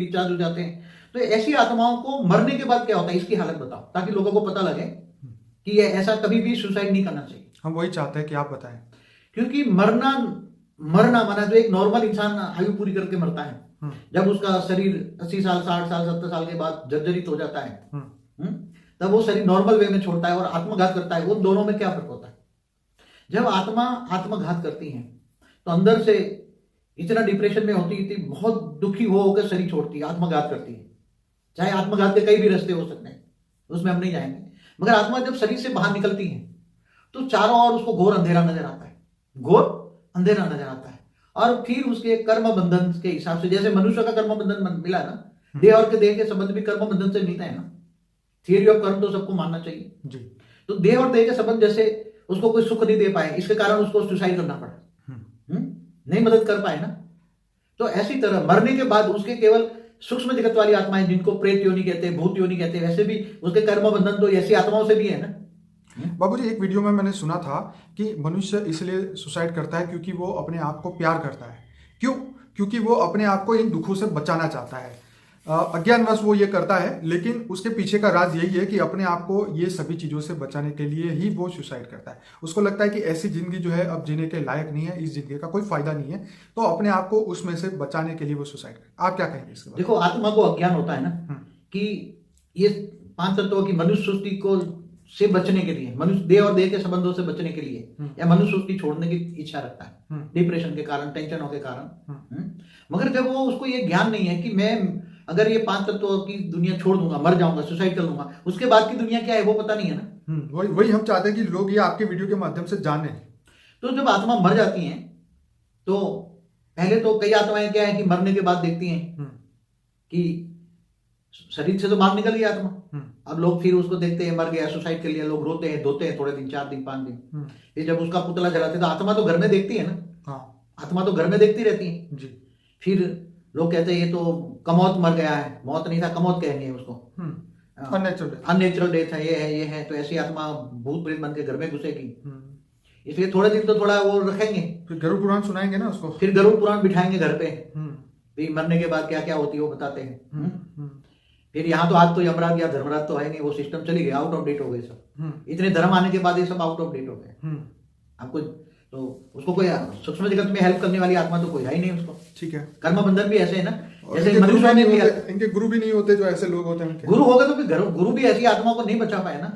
Discharge हो जाते हैं। तो ऐसी आत्माओं को मरने के बाद क्या होता है इसकी हालत बताओ, ताकि लोगों को पता लगे कि ये ऐसा कभी भी सुसाइड नहीं करना चाहिए। हम वही चाहते हैं कि आप बताएं। क्योंकि मरना मरना माना जो एक नॉर्मल इंसान आयु पूरी करके मरता है, जब उसका शरीर 80 साल 60 साल 70 साल के बाद जर्जरित हो जाता है, तब वो शरीर नॉर्मल वे में छोड़ता है और आत्मघात करता है। उन दोनों में क्या फर्क होता है? जब आत्मा आत्मघात करती है तो अंदर से इतना डिप्रेशन में होती थी, बहुत दुखी हो होकर शरीर छोड़ती है, आत्मघात करती है। चाहे आत्मघात के कई भी रास्ते हो सकते हैं, उसमें हम नहीं जाएंगे। मगर आत्मा जब शरीर से बाहर निकलती है तो चारों ओर उसको घोर अंधेरा नजर आता है, घोर अंधेरा नजर आता है। और फिर उसके कर्म बंधन के हिसाब से, जैसे मनुष्य का कर्म बंधन मिला ना, देह और के देह के संबंध भी कर्म बंधन से मिलता है ना। थियरी ऑफ कर्म तो सबको मानना चाहिए जी। तो देह और देह के संबंध, जैसे उसको कोई सुख नहीं दे पाए, इसके कारण उसको सुसाइड करना पड़ा, नहीं मदद कर पाए ना। तो ऐसी तरह मरने के बाद उसके केवल सूक्ष्म जगत वाली आत्माएं, जिनको प्रेत योनि कहते हैं, भूत योनि कहते हैं, वैसे भी उसके कर्म बंधन तो ऐसी आत्माओं से भी है ना। बाबूजी, एक वीडियो में मैंने सुना था कि मनुष्य इसलिए सुसाइड करता है क्योंकि वो अपने आप को प्यार करता है। क्यों? क्योंकि वो अपने आप को इन दुखों से बचाना चाहता है। अज्ञानवश वो ये करता है, लेकिन उसके पीछे का राज यही है कि अपने आप को ये सभी चीज़ों से बचाने के लिए ही वो सुसाइड करता है। उसको लगता है कि ऐसी जिंदगी जो है अब जीने के लायक नहीं है, इस जिंदगी का कोई फायदा नहीं है, तो अपने आप को उसमें से बचाने के लिए वो सुसाइड करता है। आप क्या कहेंगे इसके बारे में? देखो, आत्मा को अज्ञान होता है ना कि ये 5 तत्वों की मनुष्य सृष्टि को से बचने के लिए, मनुष्य देह और देह के संबंधों से बचने के लिए, या मनुष्य सृष्टि छोड़ने की इच्छा रखता है डिप्रेशन के कारण, टेंशनों के कारण। मगर जब वो उसको ये ज्ञान नहीं है कि मैं अगर ये 5 तत्वों की दुनिया छोड़ दूंगा, मर जाऊंगा, सुसाइड कर लूंगा, उसके बाद की दुनिया क्या है वो पता नहीं है ना। वही हम चाहते हैं कि लोग ये आपके वीडियो के माध्यम से जाने। तो जब आत्मा मर जाती है तो पहले तो कई आत्माएं क्या है कि मरने के बाद देखती हैं कि शरीर से तो बाहर निकल गई आत्मा। अब लोग फिर उसको देखते हैं मर गया, सुसाइड कर लिया, लोग रोते हैं, धोते हैं थोड़े दिन, 4 दिन 5 दिन। फिर जब उसका पुतला जलाते तो आत्मा तो घर में देखती है ना, आत्मा तो घर में देखती रहती है जी। फिर लोग कहते हैं ये तो कमौत मर गया है, मौत नहीं था, कमौत कहेंगे उसको, अननेचुरल डेथ है, ये है। तो ऐसी आत्मा भूत प्रेत बन के घर में घुसेगी, इसलिए थोड़े दिन तो थोड़ा वो रखेंगे, फिर गरुड़ पुराण सुनाएंगे ना उसको, फिर गरुड़ पुराण बिठाएंगे घर पे, फिर मरने के बाद क्या क्या होती है वो बताते हैं। फिर यहाँ तो आज तो यमराज या धर्मराज तो है नहीं, वो सिस्टम चली गया, आउट ऑफ डेट हो गए सब। इतने धर्म आने के बाद ये सब आउट ऑफ डेट हो गए। आपको तो उसको कोई सूक्ष्म जगत में हेल्प करने वाली आत्मा तो कोई है ही नहीं उसको। ठीक है। कर्म बंधन भी ऐसे है ना, जैसे मनुष्य में भी इनके गुरु भी नहीं होते जो ऐसे लोग होते हैं। गुरु होगा तो फिर गुरु भी ऐसी आत्मा को नहीं बचा पाए ना।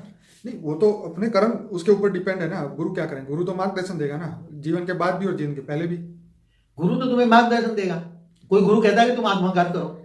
नहीं, वो तो अपने कर्म उसके ऊपर डिपेंड है ना। गुरु क्या करें? गुरु तो मार्गदर्शन देगा ना, जीवन के बाद भी और जीवन के पहले भी। गुरु तो तुम्हें मार्गदर्शन देगा। कोई गुरु कहता है कि तुम आत्मघात करो,